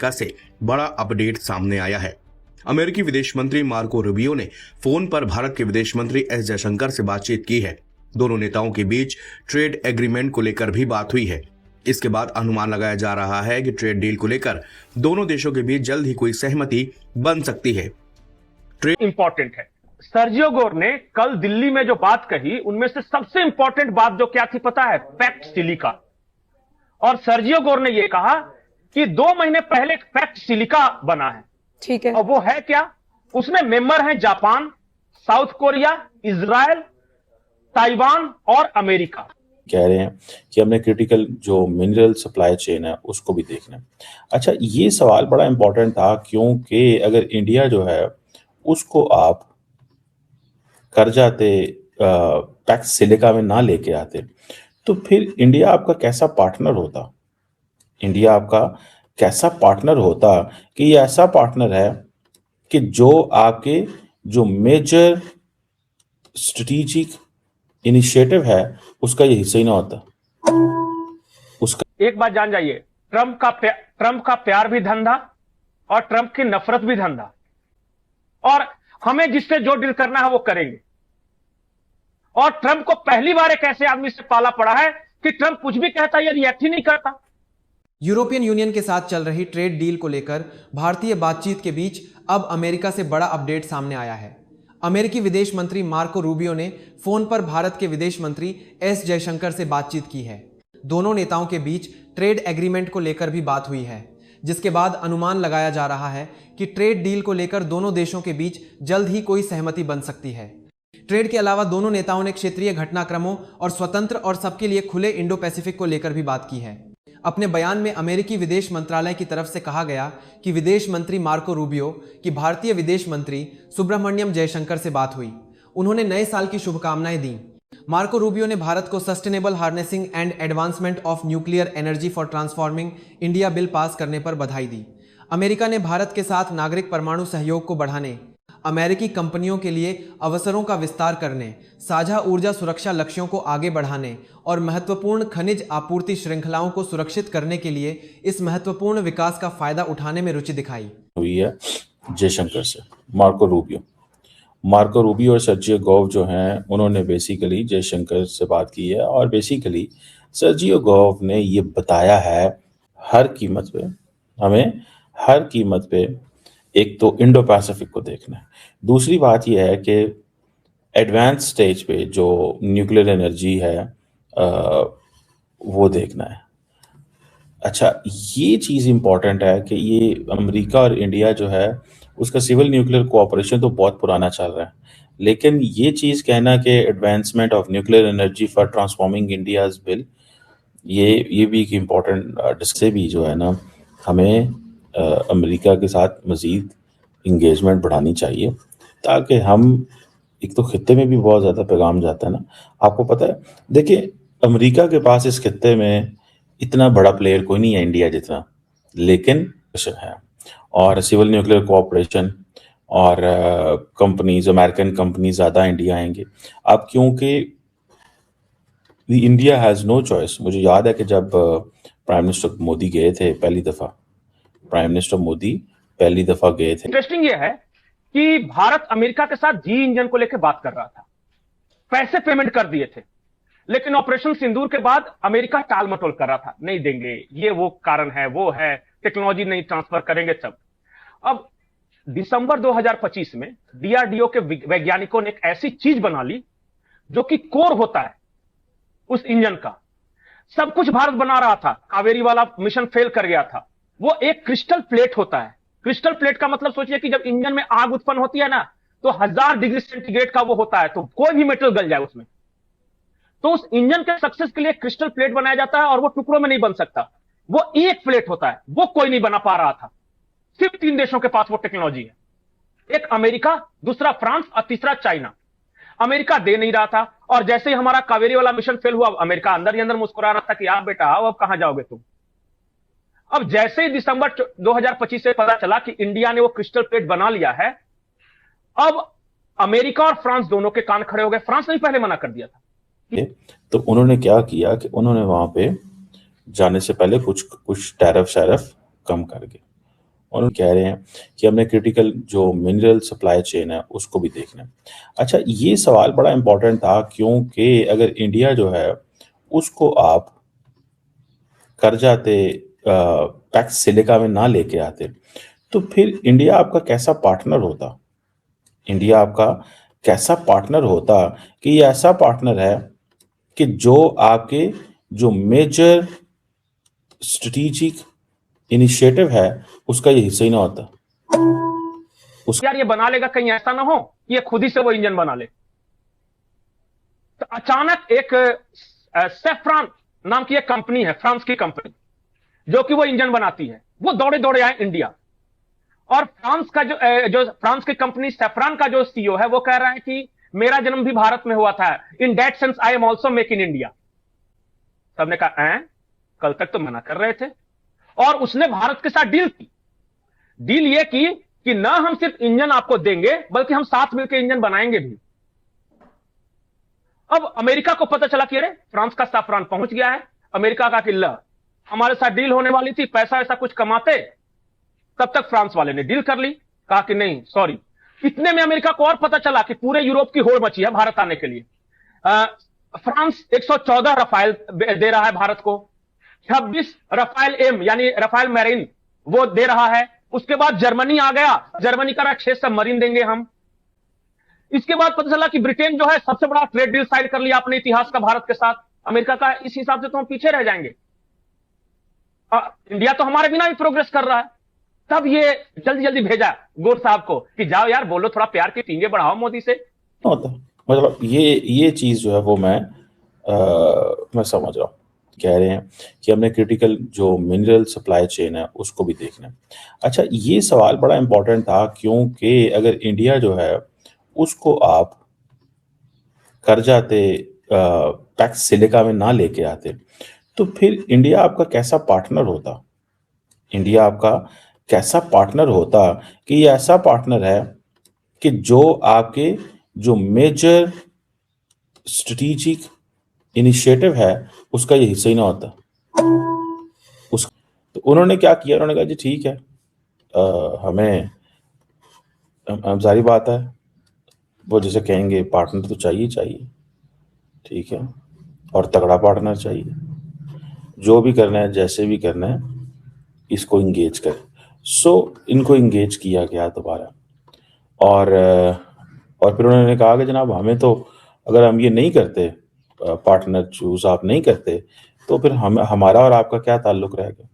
America से बड़ा update सामने आया है। अमेरिकी विदेश मंत्री मार्को रूबियो ने फोन पर भारत के विदेश मंत्री एस जयशंकर से बातचीत की है। दोनों नेताओं के बीच ट्रेड एग्रीमेंट को लेकर भी बात हुई है। इसके बाद अनुमान लगाया जा रहा है कि ट्रेड डील को लेकर दोनों देशों के बीच जल्द ही कोई सहमति बन सकती है। इंपॉर्टेंट है। सर्जियो गोर ने कल दिल्ली में जो बात कही, उनमें से सबसे इंपॉर्टेंट बात जो क्या थी पता है? Pact silica. और सर्जियो गोर ने यह कहा कि 2 महीने पहले पैक्ट सिलिका बना है। ठीक है। और वो है क्या? उसमें मेंबर हैं Japan, south Korea, Israel, Taiwan और अमेरिका। कह रहे हैं कि हमने क्रिटिकल जो मिनरल सप्लाई चेन है उसको भी देखना है। अच्छा, ये सवाल बड़ा इंपॉर्टेंट था क्योंकि अगर इंडिया जो है उसको आप कर जाते पैक्ट सिलिका में ना लेके आते तो फिर इंडिया आपका कैसा पार्टनर होता? इंडिया आपका कैसा पार्टनर होता कि ये ऐसा पार्टनर है कि जो आपके जो मेजर स्ट्रेटेजिक इनिशिएटिव है उसका ये हिस्सा ही ना होता। उसका एक बात जान जाइए, ट्रंप का प्यार भी धंधा और ट्रंप की नफरत भी धंधा। और हमें जिससे जो डील करना है वो करेंगे। और ट्रंप को पहली बार एक ऐसे आदमी से पाला पड़ा है कि ट्रंप कुछ भी कहता है या रिएक्ट ही नहीं करता। यूरोपियन यूनियन के साथ चल रही ट्रेड डील को लेकर भारतीय बातचीत के बीच अब अमेरिका से बड़ा अपडेट सामने आया है। अमेरिकी विदेश मंत्री मार्को रूबियो ने फोन पर भारत के विदेश मंत्री एस जयशंकर से बातचीत की है। दोनों नेताओं के बीच ट्रेड एग्रीमेंट को लेकर भी बात हुई है, जिसके बाद अनुमान लगाया जा रहा है कि ट्रेड डील को लेकर दोनों देशों के बीच जल्द ही कोई सहमति बन सकती है। ट्रेड के अलावा दोनों नेताओं ने क्षेत्रीय घटनाक्रमों और स्वतंत्र और सबके लिए खुले इंडो पैसिफिक को लेकर भी बात की है। अपने बयान में अमेरिकी विदेश मंत्रालय की तरफ से कहा गया कि विदेश मंत्री मार्को रूबियो की भारतीय विदेश मंत्री सुब्रमण्यम जयशंकर से बात हुई। उन्होंने नए साल की शुभकामनाएं दी। मार्को रूबियो ने भारत को sustainable harnessing and advancement of nuclear energy for transforming India bill pass करने पर बधाई दी। अमेरिका ने भारत के साथ नागरिक परमाणु सहयोग को बढ़ाने, अमेरिकी कंपनियों के लिए अवसरों का विस्तार करने, साझा ऊर्जा सुरक्षा लक्ष्यों को आगे बढ़ाने और महत्वपूर्ण खनिज आपूर्ति श्रृंखलाओं को सुरक्षित करने के लिए इस महत्वपूर्ण विकास का फायदा उठाने में रुचि दिखाई हुई है जयशंकर से। मार्को रूबियो और सर्जियो गोव जो हैं उन्होंने बेसिकली जयशंकर से बात की है और बेसिकली सर्जियो गोव ने ये बताया है हमें हर कीमत पे एक तो इंडो पैसिफिक को देखना है। दूसरी बात यह है कि एडवांस स्टेज पे जो न्यूक्लियर एनर्जी है वो देखना है। अच्छा, ये चीज़ इम्पॉर्टेंट है कि ये अमेरिका और इंडिया जो है उसका सिविल न्यूक्लियर कोऑपरेशन तो बहुत पुराना चल रहा है, लेकिन ये चीज़ कहना कि advancement of nuclear energy for transforming India's bill, ये भी एक इम्पॉर्टेंट से भी जो है ना हमें अमेरिका के साथ मज़ीद इंगेजमेंट बढ़ानी चाहिए ताकि हम एक तो खित्ते में भी बहुत ज़्यादा पैगाम जाता है ना। आपको पता है, देखिए अमेरिका के पास इस खित्ते में इतना बड़ा प्लेयर कोई नहीं है इंडिया जितना, लेकिन है और सिविल न्यूक्लियर कोऑपरेशन और कंपनीज, अमेरिकन कंपनी ज़्यादा इंडिया आएंगे अब क्योंकि इंडिया हैज़ नो चॉइस। मुझे याद है कि जब प्राइम मिनिस्टर मोदी गए थे पहली दफ़ा गए थे। इंटरेस्टिंग ये है कि भारत अमेरिका के साथ जी इंजन को लेकर बात कर रहा था, पैसे पेमेंट कर दिए थे, लेकिन ऑपरेशन सिंदूर के बाद अमेरिका टाल मटोल कर रहा था, नहीं देंगे, ये वो कारण है, वो है, टेक्नोलॉजी नहीं ट्रांसफर करेंगे सब। अब दिसंबर 2025 में डीआरडीओ के वैज्ञानिकों ने एक ऐसी चीज बना ली जो कि कोर होता है उस इंजन का। सब कुछ भारत बना रहा था, कावेरी वाला मिशन फेल कर गया था। वो एक क्रिस्टल प्लेट होता है। क्रिस्टल प्लेट का मतलब सोचिए कि जब इंजन में आग उत्पन्न होती है ना, तो 1000 डिग्री सेंटीग्रेड का वो होता है, तो कोई भी मेटल गल जाए उसमें। तो उस इंजन के सक्सेस के लिए क्रिस्टल प्लेट बनाया जाता है और वो टुकड़ों में नहीं बन सकता। वो एक प्लेट होता है, वो कोई नहीं बना पा रहा था। सिर्फ 3 देशों के पास वो टेक्नोलॉजी है, एक अमेरिका, दूसरा फ्रांस और तीसरा चाइना। अमेरिका दे नहीं रहा था और जैसे ही हमारा कावेरी वाला मिशन फेल हुआ, अमेरिका अंदर ही अंदर मुस्कुरा रहा था कि आप बेटा आओ, अब कहां जाओगे तुम। अब जैसे ही दिसंबर 2025 से पता चला कि इंडिया ने वो क्रिस्टल प्लेट बना लिया है, अब अमेरिका और फ्रांस दोनों के कान खड़े हो गए। फ्रांस ने पहले मना कर दिया था। तो उन्होंने क्या किया कि उन्होंने वहां पे जाने से पहले कुछ टैरिफ कम कर गए। और उन कह रहे हैं कि हमने क्रिटिकल जो मिनरल सप्लाई चेन है उसको भी देखना है। अच्छा, ये सवाल बड़ा इंपॉर्टेंट था क्योंकि अगर इंडिया जो है उसको आप कर जाते पैक्स सिलिका में ना लेके आते, तो फिर इंडिया आपका कैसा पार्टनर होता? इंडिया आपका कैसा पार्टनर होता कि ये ऐसा पार्टनर है कि जो आपके जो मेजर स्ट्रेटेजिक इनिशिएटिव है उसका ये हिस्सा ही ना होता। यार ये बना लेगा, कहीं ऐसा ना हो कि ये खुद ही से वो इंजन बना ले। तो अचानक एक सेफ्रॉन नाम की एक कंपनी है, फ्रांस की कंपनी, जो कि वो इंजन बनाती है, वो दौड़े दौड़े आए इंडिया। और फ्रांस का जो फ्रांस की कंपनी सेफ्रॉन का जो सीईओ है वो कह रहा है कि मेरा जन्म भी भारत में हुआ था, in that sense I am also make in India. सबने कहा कल तक तो मना कर रहे थे। और उसने भारत के साथ डील की। डील ये की कि ना हम सिर्फ इंजन आपको देंगे बल्कि हम साथ मिलकर इंजन बनाएंगे भी। अब अमेरिका को पता चला कि अरे फ्रांस का सैफरॉन पहुंच गया है। अमेरिका का किल्ला हमारे साथ डील होने वाली थी, पैसा ऐसा कुछ कमाते। तब तक फ्रांस वाले ने डील कर ली, कहा कि नहीं सॉरी। इतने में अमेरिका को और पता चला कि पूरे यूरोप की होड़ मची है भारत आने के लिए। फ्रांस 114 रफाल दे रहा है भारत को, 26 रफाल एम यानी रफाल मैरीन वो दे रहा है। उसके बाद जर्मनी आ गया, जर्मनी का 6 सबमरीन देंगे हम। इसके बाद पता चला कि ब्रिटेन जो है सबसे बड़ा ट्रेड डील साइन कर लिया अपने इतिहास का भारत के साथ। अमेरिका का इस हिसाब से तो हम पीछे रह जाएंगे। इंडिया तो हमारे बिना भी प्रोग्रेस कर रहा है। तब ये जल्दी जल्दी भेजा गोर साहब को कि जाओ यार बोलो, थोड़ा प्यार की टींगे बढ़ाओ मोदी से। होता मतलब ये चीज जो है वो मैं समझ रहा हूँ। कह रहे हैं कि हमने क्रिटिकल जो मिनरल सप्लाई चेन है उसको भी देखना है। अच्छा, ये सवाल बड़ा इंपॉर्टेंट था क्योंकि अगर इंडिया जो है उसको आप कर जाते पैक्स सिलिका में ना लेके आते, तो फिर इंडिया आपका कैसा पार्टनर होता? इंडिया आपका कैसा पार्टनर होता कि ये ऐसा पार्टनर है कि जो आपके जो मेजर स्ट्रेटेजिक इनिशिएटिव है उसका ये हिस्सा ही ना होता। तो उन्होंने क्या किया? उन्होंने कहा जी ठीक है, हमें जारी बात है, वो जैसे कहेंगे पार्टनर तो चाहिए, ठीक है, और तगड़ा पार्टनर चाहिए, जो भी करना है जैसे भी करना है इसको इंगेज कर। सो इनको इंगेज किया गया दोबारा। और फिर उन्होंने कहा कि जनाब हमें तो अगर हम ये नहीं करते, पार्टनर चूज आप नहीं करते, तो फिर हमारा और आपका क्या ताल्लुक रहेगा?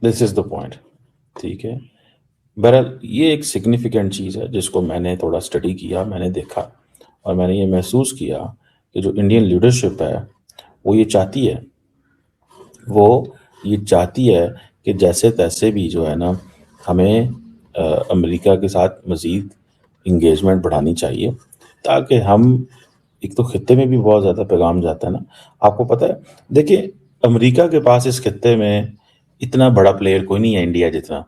दिस इज द पॉइंट, ठीक है। बहरहाल ये एक सिग्निफिकेंट चीज़ है जिसको मैंने थोड़ा स्टडी किया, मैंने देखा और मैंने ये महसूस किया कि जो इंडियन लीडरशिप है वो ये चाहती है कि जैसे तैसे भी जो है ना हमें अमेरिका के साथ मज़ीद इंगेजमेंट बढ़ानी चाहिए, ताकि हम एक तो खित्ते में भी बहुत ज़्यादा पैगाम जाता है ना। आपको पता है, देखिए अमेरिका के पास इस खित्ते में इतना बड़ा प्लेयर कोई नहीं है इंडिया जितना,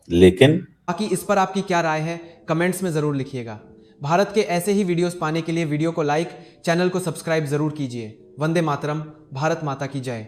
लेकिन बाकी इस पर आपकी क्या राय है कमेंट्स में ज़रूर लिखिएगा। भारत के ऐसे ही वीडियोस पाने के लिए वीडियो को लाइक, चैनल को सब्सक्राइब ज़रूर कीजिए। वंदे मातरम, भारत माता की जय।